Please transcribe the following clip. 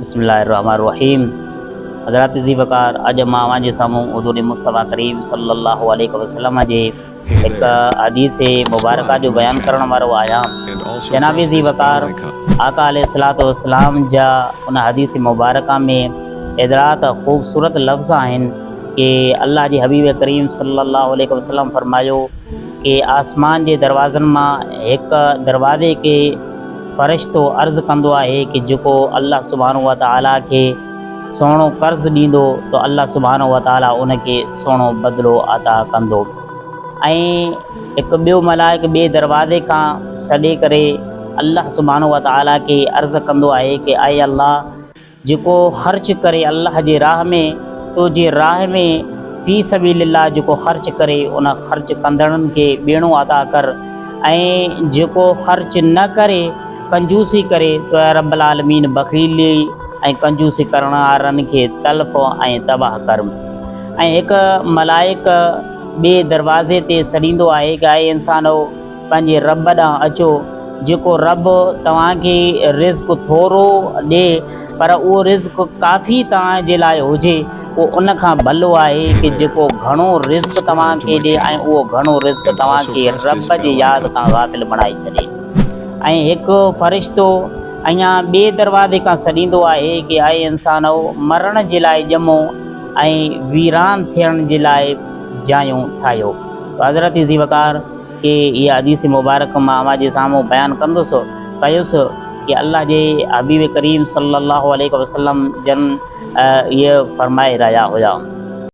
बिस्मिल्लाहिर्रहमानिर्रहीम। हज़रात ज़ी वक़ार अज मां जे साम्हूं हुज़ूर मुस्तफ़ा करीम सल्लल्लाहु अलैहि वसल्लम जे एक हदीस मुबारका जो बयान करण वारो आहियां। जनाब ज़ी वक़ार आका अलैहिस्सलातु वस्सलाम जा उन हदीस मुबारका में एतिरा त ख़ूबसूरत लफ़्ज़ आहिनि कि अल्लाह जे हबीब करीम सल्लल्लाहु अलैहि वसल्लम फरमायो कि आसमान जे दरवाज़नि मां एक दरवाज़े के फ़रिश्तो अर्ज़ कंदो आहे कि जेको अल्लाह सुब्हानहू व तआला के सोनो कर्ज़ ॾींदो तो अल्लाह सुब्हानहू व तआला उनके सोनो बदिलो अता कंदो। ऐं हिकु ॿियो मलाइक ॿिए दरवाज़े खां सॾे करे अल्लाह सुब्हानहू व तआला के अर्ज़ कंदो आहे कि आए अल्लाह, जेको ख़र्च करे अल्लाह जे राह में, तो जे राह में फ़ी सबीलिल्लाह जेको ख़र्च करे उन ख़र्च कंदड़नि के ॿेणो अता कर, ऐं जेको ख़र्च न करे कंजूसी करे तो रब्बुल आलमीन बख़ीली ऐं कंजूसी करण वारनि के तलफ़ ऐं तबाह कर। ऐं हिकु मलाइक ॿिए दरवाज़े ते सॾींदो आहे कि आए इंसानो, पंहिंजे रब ॾांहुं अचो, जेको रब तव्हांखे रिज़्क़ थोरो ॾिए पर उहो रिज़्क़ काफ़ी तव्हांजे लाइ हुजे, उहो उन खां भलो आहे कि जेको घणो रिज़्क़ तव्हांखे ॾिए ऐं उहो घणो रिज़्क़ तव्हांखे रब जी यादि खां गाफ़िल बणाए छॾे। ऐं हिकु फ़रिश्तो अञा ॿिए दरवाज़े खां सॾींदो आहे कि आए इंसानो, मरण जे लाइ ॼमो ऐं वीरान थियण जे लाइ जायूं ठाहियो। हज़रत ज़ी वक़ार के इहा हदीस मुबारक मां जे साम्हूं बयानु कयुसि कि अल्लाह जे हबीब करीम सल्लल्लाहु अलैहि वसल्लम जन इहे फरमाए रहिया हुया।